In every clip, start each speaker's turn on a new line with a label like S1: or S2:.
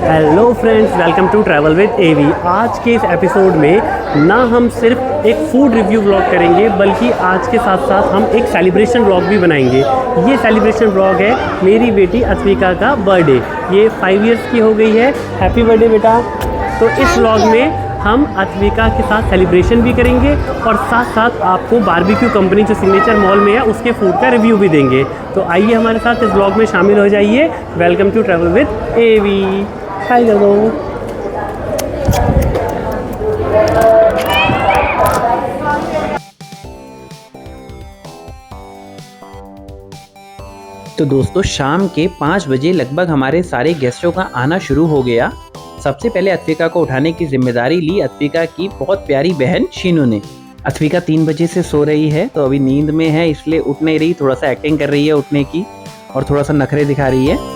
S1: Hello friends, welcome to travel with AV. आज के इस एपिसोड में ना हम सिर्फ एक फूड रिव्यू व्लॉग करेंगे, बल्कि आज के साथ साथ हम एक सेलिब्रेशन व्लॉग भी बनाएंगे। ये सेलिब्रेशन व्लॉग है मेरी बेटी अत्विका का बर्थडे। ये 5 इयर्स की हो गई है। हैप्पी बर्थडे बेटा। तो इस व्लॉग में हम अत्विका के साथ सेलिब्रेशन भी करेंगे और साथ साथ आपको बारबेक्यू कंपनी जो सिग्नेचर मॉल में है उसके फूड का रिव्यू भी देंगे। तो आइए हमारे साथ इस व्लॉग में शामिल हो जाइए। वेलकम टू ट्रैवल विद एवी। हाय कर दो।
S2: तो दोस्तों, शाम के 5 बजे लगभग हमारे सारे गेस्टों का आना शुरू हो गया। सबसे पहले अत्विका को उठाने की जिम्मेदारी ली अत्विका की बहुत प्यारी बहन शीनू ने। अत्विका 3 बजे से सो रही है, तो अभी नींद में है, इसलिए उठ नहीं रही। थोड़ा सा एक्टिंग कर रही है उठने की और थोड़ा सा नखरे दिखा रही है।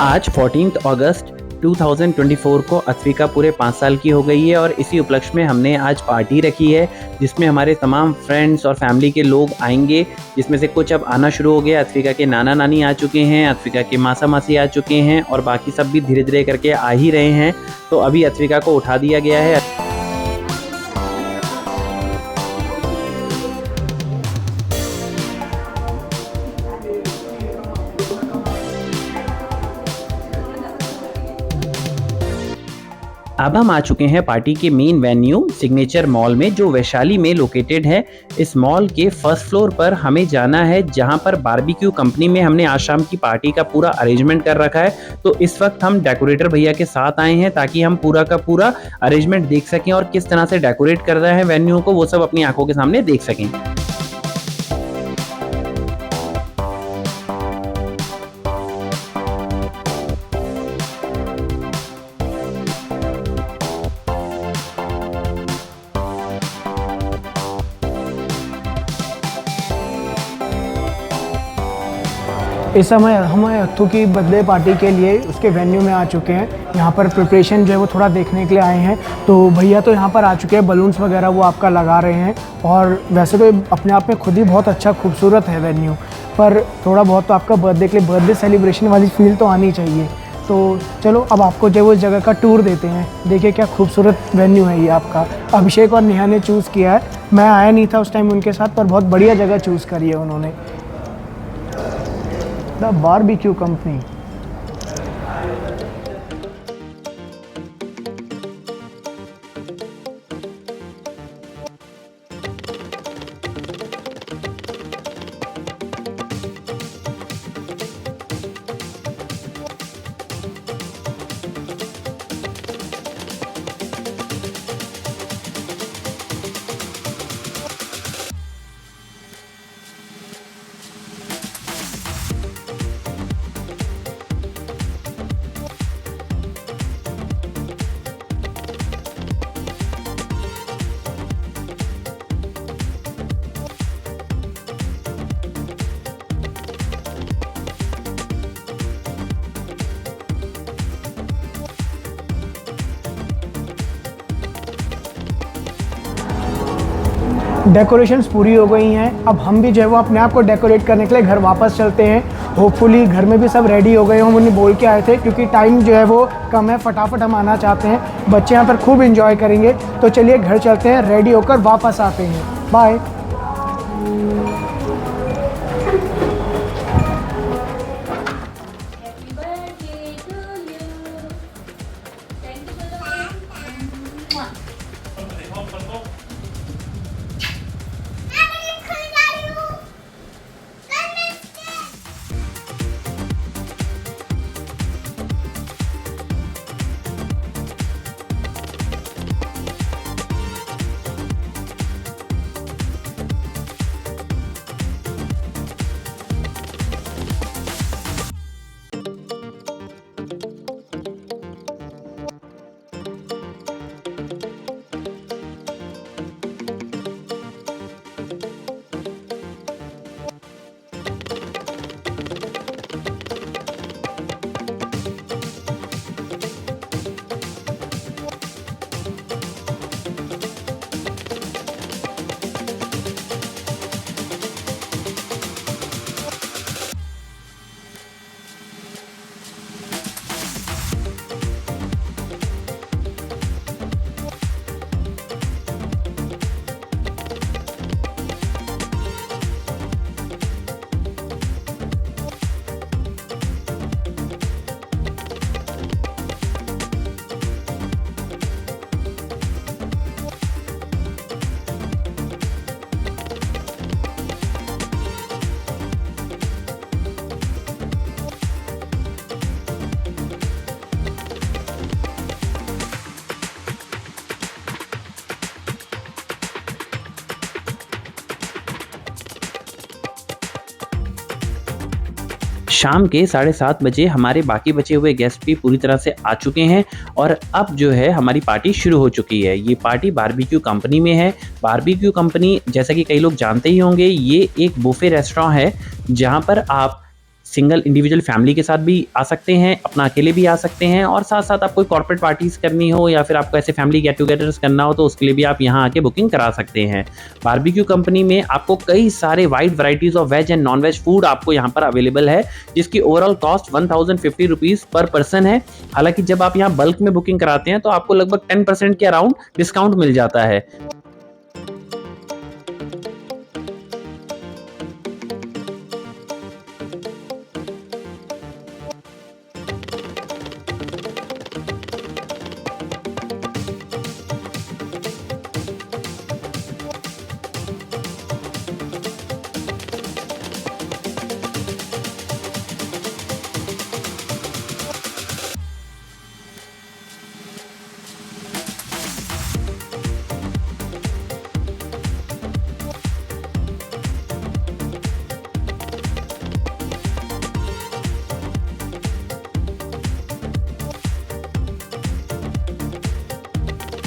S2: आज 14 अगस्त 2024 को अत्विका पूरे 5 साल की हो गई है और इसी उपलक्ष्य में हमने आज पार्टी रखी है, जिसमें हमारे तमाम फ्रेंड्स और फैमिली के लोग आएंगे, जिसमें से कुछ अब आना शुरू हो गया। अत्विका के नाना नानी आ चुके हैं, अत्विका के मासा मासी आ चुके हैं और बाकी सब भी धीरे धीरे करके आ ही रहे हैं। तो अभी अत्विका को उठा दिया गया है। अब हम आ चुके हैं पार्टी के मेन वेन्यू सिग्नेचर मॉल में, जो वैशाली में लोकेटेड है। इस मॉल के फर्स्ट फ्लोर पर हमें जाना है, जहां पर बारबेक्यू कंपनी में हमने आज शाम की पार्टी का पूरा अरेंजमेंट कर रखा है। तो इस वक्त हम डेकोरेटर भैया के साथ आए हैं, ताकि हम पूरा का पूरा अरेंजमेंट देख सकें और किस तरह से डेकोरेट कर रहे हैं वेन्यू को, वो सब अपनी आंखों के सामने देख सकें।
S3: इस समय हम अत्तू की बर्थडे पार्टी के लिए उसके वेन्यू में आ चुके हैं। यहाँ पर प्रिपरेशन जो है वो थोड़ा देखने के लिए आए हैं। तो भैया तो यहाँ पर आ चुके हैं, बलून्स वगैरह वो आपका लगा रहे हैं। और वैसे तो अपने आप में खुद ही बहुत अच्छा खूबसूरत है वेन्यू, पर थोड़ा बहुत तो आपका बर्थडे के लिए बर्थडे सेलिब्रेशन वाली फील तो आनी चाहिए। तो चलो अब आपको जो वो जगह का टूर देते हैं। देखिए क्या खूबसूरत वेन्यू है ये आपका। अभिषेक और नेहा ने चूज़ किया है, मैं आया नहीं था उस टाइम उनके साथ, पर बहुत बढ़िया जगह चूज़ करी है उन्होंने, द बारबेक्यू कंपनी। डेकोरेशंस पूरी हो गई हैं। अब हम भी जो है वो अपने आप को डेकोरेट करने के लिए घर वापस चलते हैं। होपफुली घर में भी सब रेडी हो गए हम उन्हें बोल के आए थे, क्योंकि टाइम जो है वो कम है, फटाफट हम आना चाहते हैं। बच्चे यहाँ पर खूब एंजॉय करेंगे। तो चलिए घर चलते हैं, रेडी होकर वापस आते हैं। बाय।
S2: शाम के 7:30 बजे हमारे बाकी बचे हुए गेस्ट भी पूरी तरह से आ चुके हैं और अब जो है हमारी पार्टी शुरू हो चुकी है। ये पार्टी बारबेक्यू कंपनी में है। बारबेक्यू कंपनी, जैसा कि कई लोग जानते ही होंगे, ये एक बुफे रेस्टोरेंट है जहाँ पर आप सिंगल इंडिविजुअल फैमिली के साथ भी आ सकते हैं, अपना अकेले भी आ सकते हैं और साथ साथ आपको कॉर्पोरेट पार्टीज करनी हो या फिर आपको ऐसे फैमिली गेट टुगेदर्स करना हो तो उसके लिए भी आप यहाँ आके बुकिंग करा सकते हैं। बारबेक्यू कंपनी में आपको कई सारे wide varieties of veg and non veg food आपको यहाँ पर अवेलेबल है, जिसकी overall cost 1050 rupees per person है। हालांकि जब आप यहाँ बल्क में बुकिंग कराते हैं तो आपको लगभग 10% के अराउंड डिस्काउंट मिल जाता है।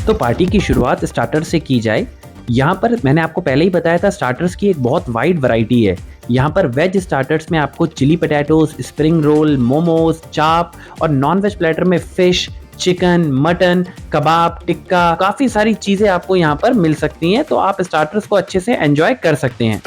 S2: तो पार्टी की शुरुआत स्टार्टर से की जाए। यहाँ पर मैंने आपको पहले ही बताया था, स्टार्टर्स की एक बहुत वाइड वैरायटी है। यहाँ पर वेज स्टार्टर्स में आपको chilli potatoes, spring roll, momos, chaap और नॉन वेज प्लेटर में fish, chicken, mutton, kebab, tikka, काफ़ी सारी चीज़ें आपको यहाँ पर मिल सकती हैं। तो आप स्टार्टर्स को अच्छे से एंजॉय कर सकते हैं।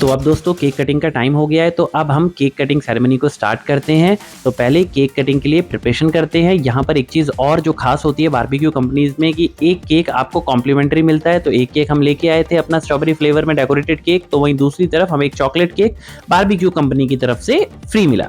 S2: तो अब दोस्तों केक कटिंग का टाइम हो गया है, तो अब हम केक कटिंग सेरेमनी को स्टार्ट करते हैं। तो पहले केक कटिंग के लिए प्रिपरेशन करते हैं। यहाँ पर एक चीज़ और जो खास होती है बारबेक्यू कंपनीज में कि एक केक आपको कॉम्प्लीमेंट्री मिलता है। तो एक केक हम लेके आए थे अपना स्ट्रॉबेरी फ्लेवर में डेकोरेटेड केक, तो वहीं दूसरी तरफ हमें एक चॉकलेट केक बारबेक्यू कंपनी की तरफ से फ्री मिला।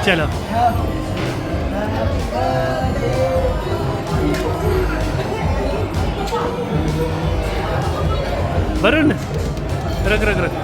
S1: चलो वरुण रख रख रख।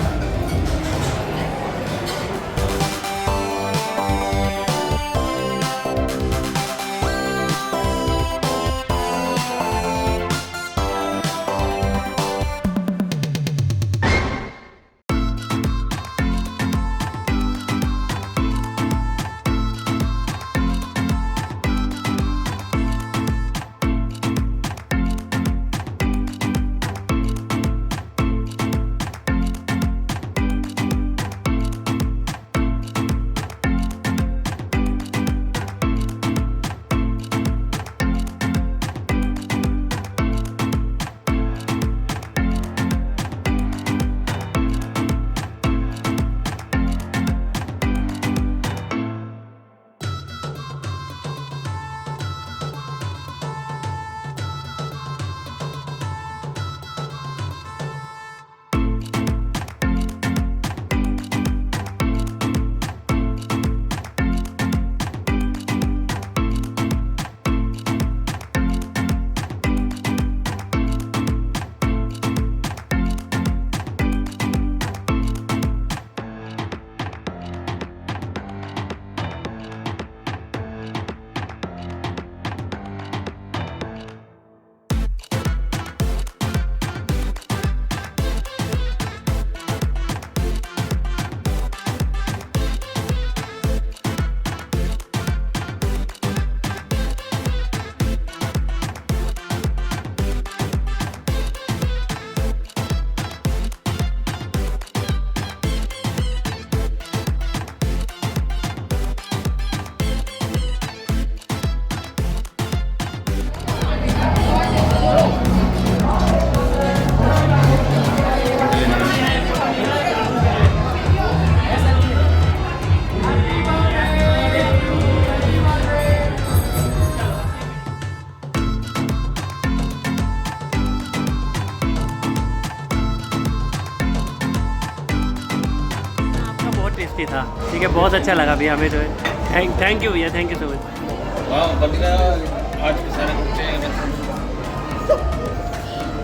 S1: टेस्टी था। ठीक है, बहुत अच्छा लगा भैया हमें जो है। थैंक यू भैया, थैंक यू सो मच।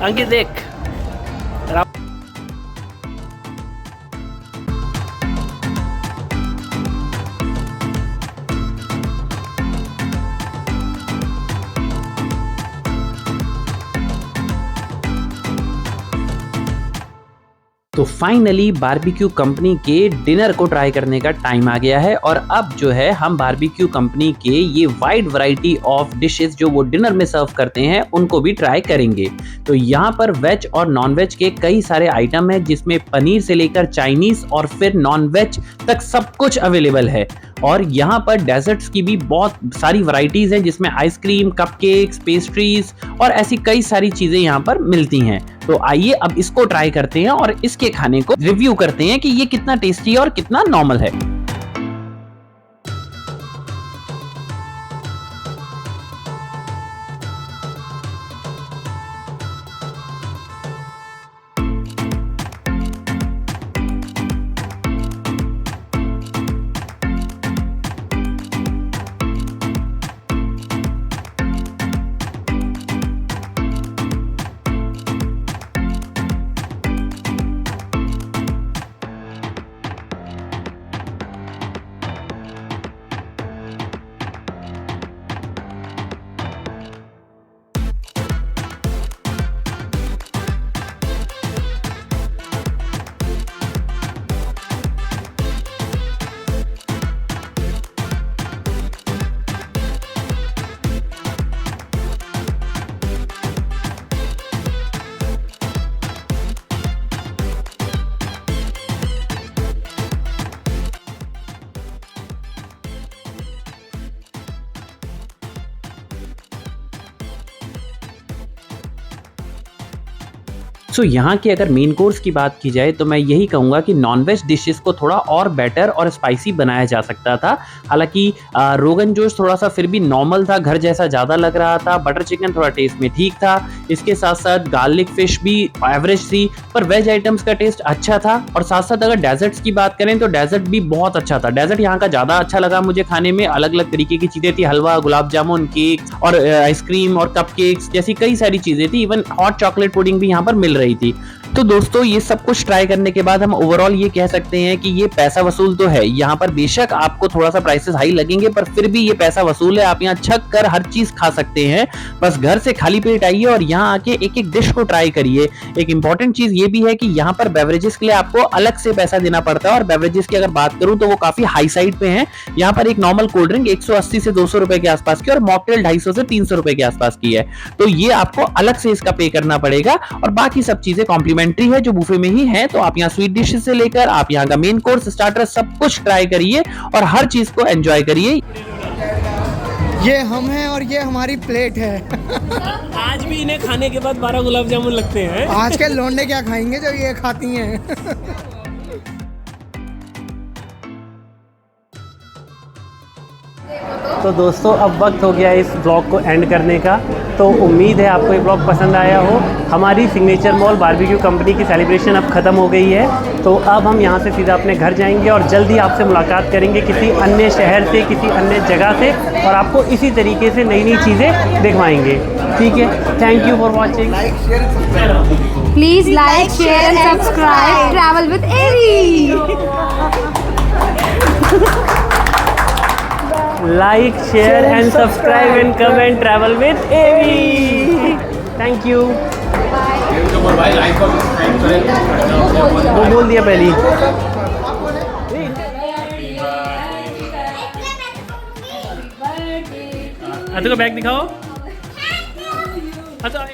S1: अंकित देख
S2: तो फाइनली बारबेक्यू कंपनी के डिनर को ट्राई करने का टाइम आ गया है और अब जो है हम बारबेक्यू कंपनी के ये वाइड वैरायटी ऑफ डिशेस जो वो डिनर में सर्व करते हैं उनको भी ट्राई करेंगे। तो यहाँ पर वेज और नॉन वेज के कई सारे आइटम हैं जिसमें पनीर से लेकर चाइनीज और फिर नॉन वेज तक सब कुछ अवेलेबल है। और यहाँ पर डेजर्ट्स की भी बहुत सारी वैरायटीज हैं जिसमें आइसक्रीम, कपकेक्स, पेस्ट्रीज और ऐसी कई सारी चीजें यहाँ पर मिलती हैं। तो आइए अब इसको ट्राई करते हैं और इसके खाने को रिव्यू करते हैं कि ये कितना टेस्टी और कितना नॉर्मल है। सो यहाँ के अगर मेन कोर्स की बात की जाए तो मैं यही कहूँगा कि नॉनवेज डिशेस को थोड़ा और बेटर और स्पाइसी बनाया जा सकता था। हालांकि रोगन जोश थोड़ा सा फिर भी नॉर्मल था, घर जैसा ज़्यादा लग रहा था। बटर चिकन थोड़ा टेस्ट में ठीक था, इसके साथ साथ गार्लिक फिश भी एवरेज थी, पर वेज आइटम्स का टेस्ट अच्छा था। और साथ साथ अगर डेजर्ट्स की बात करें तो डेजर्ट भी बहुत अच्छा था। डेजर्ट यहाँ का ज़्यादा अच्छा लगा मुझे खाने में। अलग अलग तरीके की चीज़ें थी, हलवा, गुलाब जामुन, केक और आइसक्रीम और कपकेक्स जैसी कई सारी चीज़ें थी। इवन हॉट चॉकलेट पुडिंग भी यहाँ पर मिल रही थी। तो दोस्तों ये सब कुछ ट्राई करने के बाद हम ओवरऑल ये कह सकते हैं कि ये पैसा वसूल तो है। यहाँ पर बेशक आपको थोड़ा सा प्राइसेस हाई लगेंगे, पर फिर भी ये पैसा वसूल है। आप यहाँ छक कर हर चीज खा सकते हैं। बस घर से खाली पेट आइए और यहाँ आके एक एक डिश को ट्राई करिए। एक इंपॉर्टेंट चीज ये भी है कि यहाँ पर बेवरेजेस के लिए आपको अलग से पैसा देना पड़ता है, और बेवरेजेस की अगर बात करूं तो वो काफी हाई साइड पे है। यहाँ पर एक नॉर्मल कोल्ड ड्रिंक 180 से 200 रुपए के आसपास की और मॉकटेल 250 से 300 रुपए के आसपास की है। तो ये आपको अलग से इसका पे करना पड़ेगा, और बाकी सब चीजें कॉम्प्लीमेंट्री है जो बुफे में ही है। तो आप यहाँ स्वीट डिशेस से लेकर आप यहाँ का मेन कोर्स, स्टार्टर सब कुछ ट्राई करिए और हर चीज को एंजॉय करिए।
S3: ये हम हैं और ये हमारी प्लेट है।
S1: आज भी इन्हें खाने के बाद 12 गुलाब जामुन लगते हैं।
S3: आज के लौंडे क्या खाएंगे जो ये खाती हैं।
S1: तो दोस्तों अब वक्त हो गया इस ब्लॉग को एंड करने का। तो उम्मीद है आपको ये ब्लॉग पसंद आया हो। हमारी सिग्नेचर मॉल बारबेक्यू कंपनी की सेलिब्रेशन अब ख़त्म हो गई है। तो अब हम यहाँ से सीधा अपने घर जाएंगे और जल्दी आपसे मुलाकात करेंगे किसी अन्य शहर से, किसी अन्य जगह से, और आपको इसी तरीके से नई नई चीज़ें दिखवाएंगे। ठीक है, thank you for watching.
S4: Please like, share and subscribe Travel with Avi.
S1: Like, share and subscribe and comment Travel with Avi. Thank you. वो बोल दिया पहले। अच्छा बैग दिखाओ। अच्छा